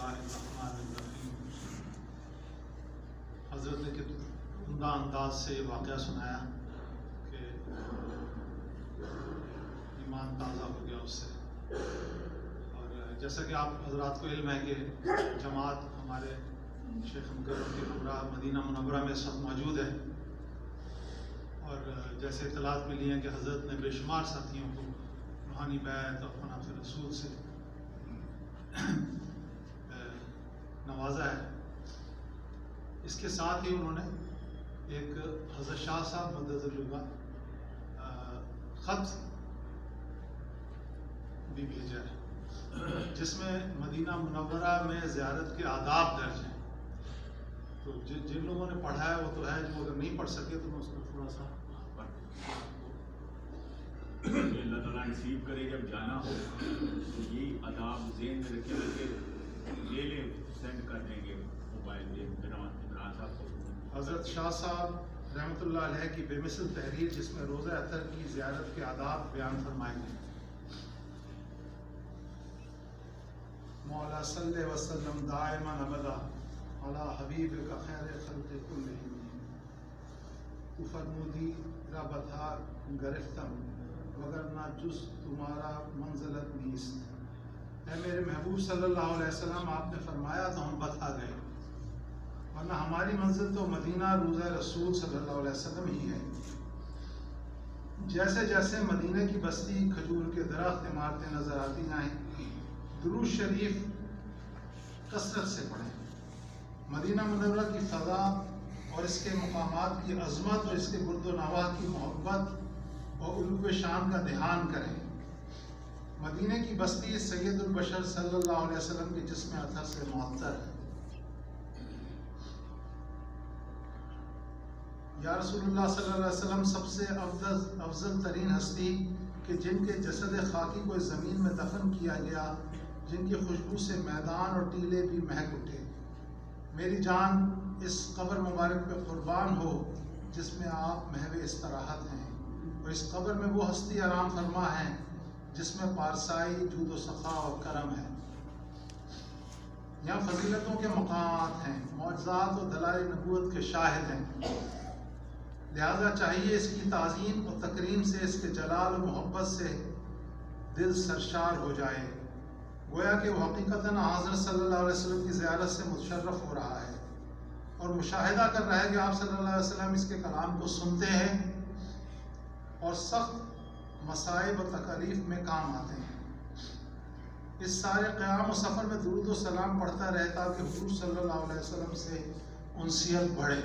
اللہ الرحمن الرحیم۔ حضرت نے عمدہ انداز سے یہ واقعہ سنایا کہ ایمان تازہ ہو گیا اس سے، اور جیسا کہ آپ حضرات کو علم ہے کہ جماعت ہمارے شیخ مکرم کے ہمراہ مدینہ منورہ میں سب موجود ہے، اور جیسے اطلاعات ملی ہیں کہ حضرت نے بے شمار ساتھیوں کو روحانی بیعت اور منافع رسول سے نوازا ہے۔ اس کے ساتھ ہی انہوں نے ایک حضرت شاہ صاحب مدد اللہ خط بھی بھیجا ہے جس میں مدینہ منورہ میں زیارت کے آداب درج ہیں۔ تو جن لوگوں نے پڑھا ہے وہ تو ہے، جو اگر نہیں پڑھ سکے تو میں اس کو تھوڑا سا اللہ تعالیٰ نصیب کرے جب جانا ہو تو یہی آداب ذہن میں رکھے لے لیں، سینڈ کر دیں گے موبائل پہ عمران صاحب کو۔ حضرت شاہ صاحب رحمۃ اللہ علیہ کی بے مثل تحریر جس میں روزہ اطہر کی زیارت کے آداب بیان فرمائے گئے۔ مولا صلی وسلم دائما ابدا علی حبیبک خیر خلق کلہم، تو فرمودی ربتھا گرفتم وگرنہ جز تمہارا منزلت نیست۔ اے میرے محبوب صلی اللہ علیہ وسلم، آپ نے فرمایا تو ہم بتا گئے، ورنہ ہماری منزل تو مدینہ روضہ رسول صلی اللہ علیہ وسلم ہی ہے۔ جیسے جیسے مدینہ کی بستی، کھجور کے درخت، عمارتیں نظر آتی جائیں، درود شریف کثرت سے پڑھیں۔ مدینہ منورہ کی فضا اور اس کے مقامات کی عظمت اور اس کے برد و نواح کی محبت اور علو شان کا دھیان کریں۔ مدینہ کی بستی سید البشر صلی اللہ علیہ وسلم کے جسم اطہر سے معطر ہے۔ یا رسول اللہ صلی اللہ علیہ وسلم، سب سے افضل ترین ہستی کہ جن کے جسد خاکی کو زمین میں دفن کیا گیا، جن کی خوشبو سے میدان اور ٹیلے بھی مہک اٹھے، میری جان اس قبر مبارک پہ قربان ہو جس میں آپ محو استراحت ہیں، اور اس قبر میں وہ ہستی آرام فرما ہے جس میں پارسائی، جود و سخا اور کرم ہے۔ یہاں فضیلتوں کے مقامات ہیں، معجزات اور دلائل نبوت کے شاہد ہیں، لہذا چاہیے اس کی تعظیم اور تکریم سے، اس کے جلال و محبت سے دل سرشار ہو جائے، گویا کہ وہ حقیقتاً حضرت صلی اللہ علیہ وسلم کی زیارت سے متشرف ہو رہا ہے اور مشاہدہ کر رہا ہے کہ آپ صلی اللہ علیہ وسلم اس کے کلام کو سنتے ہیں اور سخت مصائب و تکالیف میں کام آتے ہیں۔ اس سارے قیام و سفر میں درود و سلام پڑھتا رہتا کہ حضور صلی اللہ علیہ وسلم سے انسیت بڑھے۔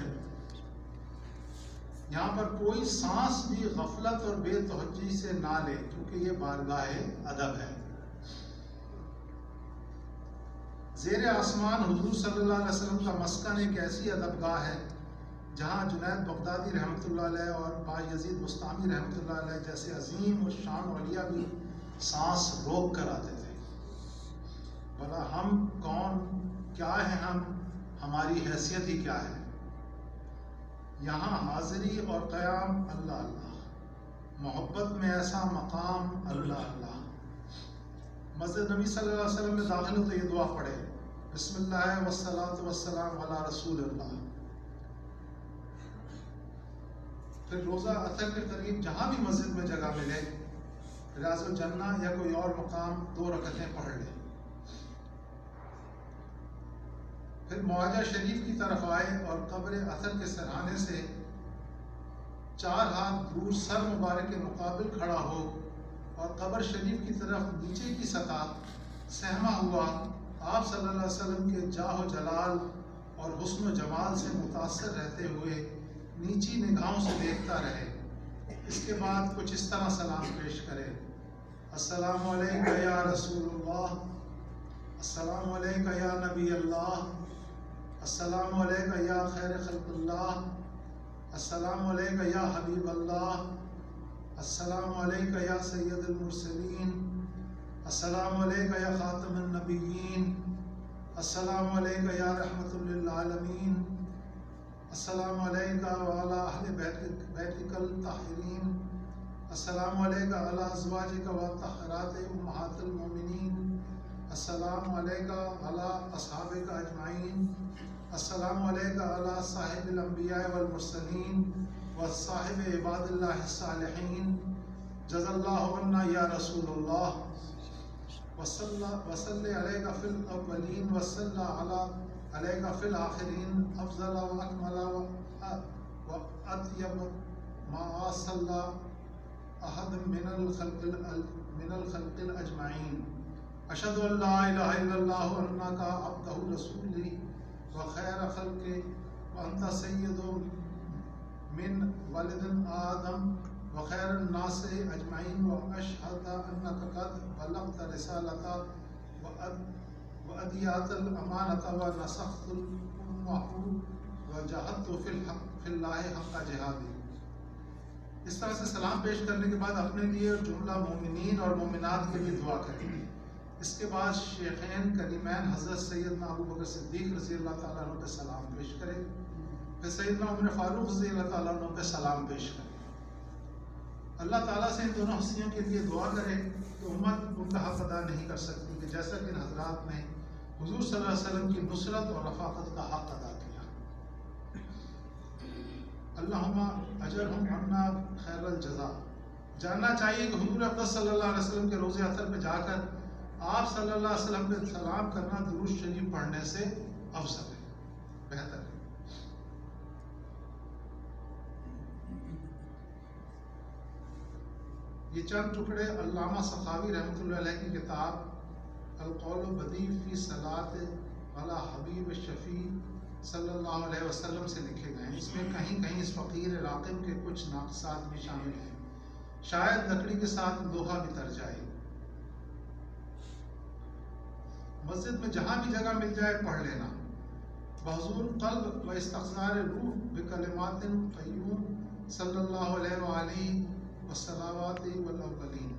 یہاں پر کوئی سانس بھی غفلت اور بے توجہی سے نہ لے، کیونکہ یہ بارگاہ ادب ہے۔ زیر آسمان حضور صلی اللہ علیہ وسلم کا مسکن ایک ایسی ادب گاہ ہے جہاں جنید بغدادی رحمۃ اللہ علیہ اور با یزید بستامی رحمۃ اللہ علیہ جیسے عظیم و شان اولیاء بھی سانس روک کر آتے تھے۔ بھلا ہم کون، کیا ہیں ہم، ہماری حیثیت ہی کیا ہے؟ یہاں حاضری اور قیام اللہ اللہ، محبت میں ایسا مقام اللہ اللہ۔ مسجد نبی صلی اللہ علیہ وسلم میں داخل ہو تو یہ دعا پڑھے، بسم اللہ والصلاۃ والسلام علی رسول اللہ۔ پھر روزہ اطہر کے قریب جہاں بھی مسجد میں جگہ ملے، ریاض الجنہ یا کوئی اور مقام 2 رکعتیں پڑھ لیں۔ پھر معاجہ شریف کی طرف آئے اور قبر اطہر کے سرحانے سے 4 ہاتھ دور سر مبارک کے مقابل کھڑا ہو اور قبر شریف کی طرف نیچے کی سطح سہما ہوا آپ صلی اللہ علیہ وسلم کے جاہ و جلال اور حسن و جمال سے متاثر رہتے ہوئے نیچی نگاہوں سے دیکھتا رہے۔ اس کے بعد کچھ اس طرح سلام پیش کرے، السلام علیکم یا رسول اللہ، السلام علیکم یا نبی اللہ، السلام علیکم یا خیر خلق اللہ، السلام علیکم یا حبیب اللہ، السلام علیکم یا سید المرسلین، السلام علیکم یا خاتم النبیین، السلام علیکم یا رحمت للعالمین، السلام علیکم وعلی اہل بیتک الطاہرین، السلام علیکم علی ازواجک و طاہرات امہات المومنین، السلام علیکہ علی اصحابک اجمعین، السلام علیکہ علی صاحب الانبیاء والمرسلین وصاحب عباد اللہ الصالحین، جزا اللہ عنا یا رسول اللہ، وصلی علیکہ فی الاولین وصلی علیکہ فی الآخرین، افضل و اکمل و اطیب ما صلی احد من الخلق الاجمعین، اشہد ان لا الہ الا اللہ وانک عبدہ رسولہ وخیر خلقہ وانت سید من ولد آدم وخیر الناس اجمعین، واشہد انک قد بلغت رسالۃ وأدیت الامانۃ ونصحت الامہ وجاہدت فی اللہ حق جہادہ۔ اس طرح سے سلام پیش کرنے کے بعد اپنے لیے اور جملہ مومنین اور مومنات کے لیے دعا کریں۔ اس کے بعد شیخین کریمین حضرت سیدنا ابو بکر صدیق رضی اللہ تعالیٰ عنہ پہ سلام پیش کریں، پھر سیدنا عمر فاروق رضی اللہ تعالیٰ عنہ پہ سلام پیش کریں۔ اللہ تعالیٰ سے ان دونوں ہستیوں کے لیے دعا کریں کہ امت ان کا حق ادا نہیں کر سکتی کہ جیسا کہ ان حضرات نے حضور صلی اللہ علیہ وسلم کی نصرت اور رفاقت کا حق ادا کیا۔ اللہم اجرہم عنا خیر الجزا۔ جاننا چاہیے کہ حضور اقدس صلی اللہ علیہ وسلم کے روضہ اطہر پہ جا کر آپ صلی اللہ علیہ وسلم پہ سلام کرنا درود شریف پڑھنے سے افضل ہے، بہتر ہے۔ یہ چند ٹکڑے علامہ سخاوی رحمۃ اللہ علیہ کی کتاب القول بدیع فی صلاۃ علی حبیب شفیع صلی اللہ علیہ وسلم سے لکھے گئے ہیں۔ اس میں کہیں کہیں اس فقیر راقب کے کچھ ناقصات بھی شامل ہیں، شاید لکڑی کے ساتھ لوہا بھی تر جائے۔ مسجد میں جہاں بھی جگہ مل جائے پڑھ لینا۔ بحضور قلب و استقصار روح بکلمات قیوم صلی اللہ علیہ وآلہ والصلوات والاولین،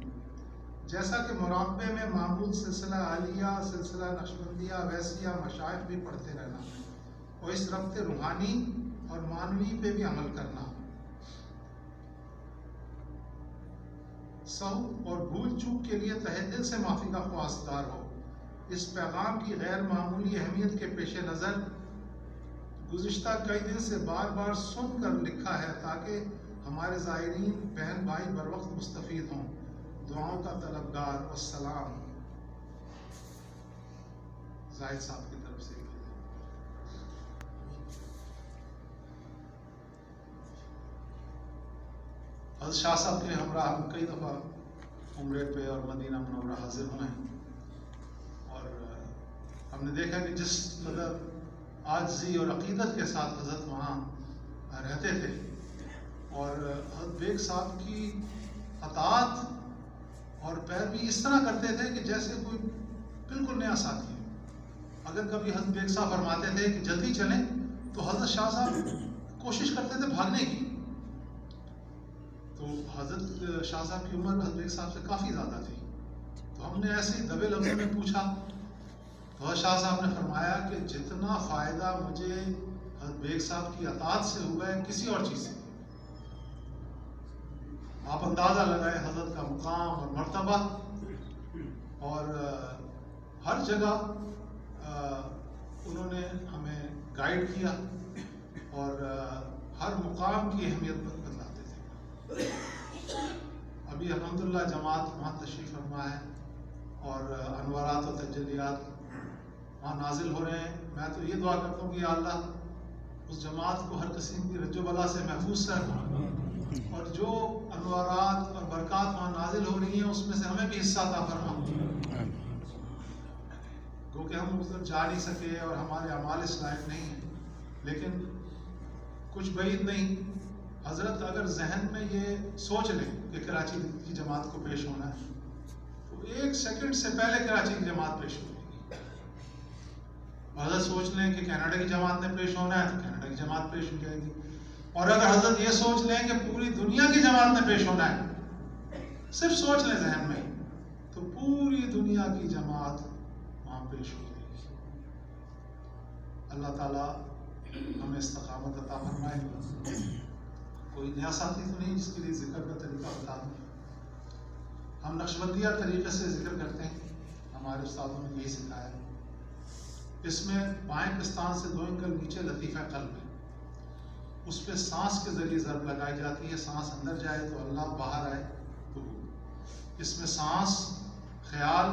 جیسا کہ مراقبے میں معمول سلسلہ عالیہ، سلسلہ نقشبندیہ، ویسیہ، مشائخ بھی پڑھتے رہنا اور اس ربط روحانی اور معنوی پہ بھی عمل کرنا۔ سہو اور بھول چوک کے لیے تہہ دل سے معافی کا خواستگار ہو۔ اس پیغام کی غیر معمولی اہمیت کے پیش نظر گزشتہ کئی دن سے بار بار سن کر لکھا ہے تاکہ ہمارے زائرین بہن بھائی بر وقت مستفید ہوں۔ دعاؤں کا طلبگار، والسلام۔ زاہد صاحب کی طرف سے حضرت شاہ صاحب کے ہمراہ ہم کئی دفعہ عمرے پہ اور مدینہ منورہ حاضر ہوئے ہیں، اور ہم نے دیکھا کہ جس قدر عاجزی اور عقیدت کے ساتھ حضرت وہاں رہتے تھے، اور حضرت بیگ صاحب کی اطاعت اور پیروی اس طرح کرتے تھے کہ جیسے کوئی بالکل نیا ساتھی ہے۔ اگر کبھی حضرت بیگ صاحب فرماتے تھے کہ جلدی چلیں تو حضرت شاہ صاحب کوشش کرتے تھے بھاگنے کی۔ تو حضرت شاہ صاحب کی عمر حضرت بیگ صاحب سے کافی زیادہ تھی، تو ہم نے ایسے ہی دبے لفظوں میں پوچھا تو حضرت شاہ صاحب نے فرمایا کہ جتنا فائدہ مجھے حضرت بیگ صاحب کی اطاعت سے ہوا ہے کسی اور چیز سے۔ آپ اندازہ لگائیں حضرت کا مقام اور مرتبہ، اور ہر جگہ انہوں نے ہمیں گائیڈ کیا اور ہر مقام کی اہمیت بتلاتے تھے۔ ابھی الحمدللہ جماعت وہاں تشریف فرما ہے اور انوارات و تجلیات وہاں نازل ہو رہے ہیں۔ میں تو یہ دعا کرتا ہوں کہ یا اللہ اس جماعت کو ہر قسم کی رج و بلا سے محفوظ رکھ، اور جو انوارات اور برکات وہاں نازل ہو رہی ہیں اس میں سے ہمیں بھی حصہ عطا فرما، کیونکہ ہم اس جا نہیں سکے اور ہمارے اعمال اس لائق نہیں ہیں، لیکن کچھ بعید نہیں، حضرت اگر ذہن میں یہ سوچ لیں کہ کراچی کی جماعت کو پیش ہونا ہے تو 1 سیکنڈ سے پہلے کراچی کی جماعت پیش ہوگی۔ حضرت سوچ لیں کہ کینیڈا کی جماعت نے پیش ہونا ہے تو کینیڈا کی جماعت پیش ہو جائے گی، اور اگر حضرت یہ سوچ لیں کہ پوری دنیا کی جماعت نے پیش ہونا ہے، صرف سوچ لیں ذہن میں، تو پوری دنیا کی جماعت وہاں پیش ہو جائے گی۔ اللہ تعالیٰ ہمیں استقامت عطا فرمائے۔ کوئی نیا ساتھی تو نہیں جس کے لیے ذکر کا طریقہ بتا دوں؟ ہم نقشبندیہ طریقے سے ذکر کرتے ہیں، ہمارے استادوں نے یہی سکھایا. اس میں بائیں پستان سے 2 انگل نیچے لطیفہ قلب ہے. اس پہ سانس کے ذریعے ضرب لگائی جاتی ہے. سانس اندر جائے تو اللہ، باہر آئے تو ہو. اس میں سانس، خیال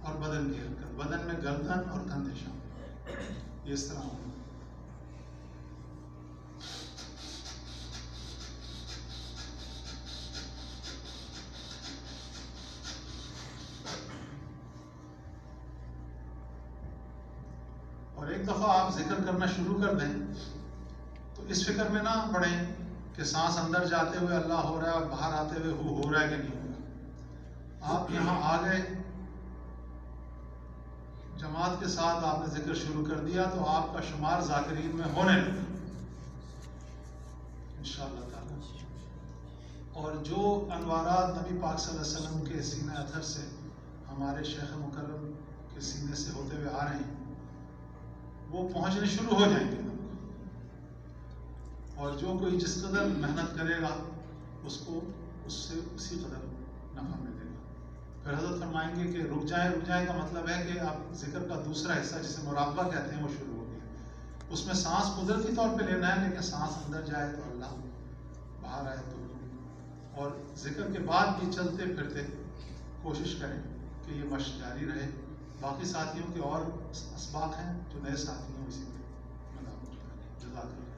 اور بدن کی حرکت، بدن میں گردن اور کندھے شامل. یہ اس طرح ہوگا. اور ایک دفعہ آپ ذکر کرنا شروع کر دیں تو اس فکر میں نہ پڑیں کہ سانس اندر جاتے ہوئے اللہ ہو رہا ہے اور باہر آتے ہوئے ہو رہا ہے کہ نہیں ہو رہا. آپ یہاں آ گئے، جماعت کے ساتھ آپ نے ذکر شروع کر دیا تو آپ کا شمار ذاکرین میں ہونے لگا انشاءاللہ تعالی. اور جو انوارات نبی پاک صلی اللہ علیہ وسلم کے سینہ اطہر سے ہمارے شیخ مکرم کے سینے سے ہوتے ہوئے آ رہے ہیں وہ پہنچنے شروع ہو جائیں گے. اور جو کوئی جس قدر محنت کرے گا اس کو اس سے اسی قدر نفع ملے گا. پھر حضرت فرمائیں گے کہ رک جائیں کا مطلب ہے کہ آپ ذکر کا دوسرا حصہ جسے مراقبہ کہتے ہیں وہ شروع ہو گیا. اس میں سانس قدرتی طور پہ لینا ہے، لیکن سانس اندر جائے تو اللہ، باہر آئے تو ہو. اور ذکر کے بعد بھی چلتے پھرتے کوشش کریں کہ یہ مشق جاری رہے. باقی ساتھیوں کے اور اسباق ہیں جو نئے ساتھی ہیں اسی پہ جزاک اللہ.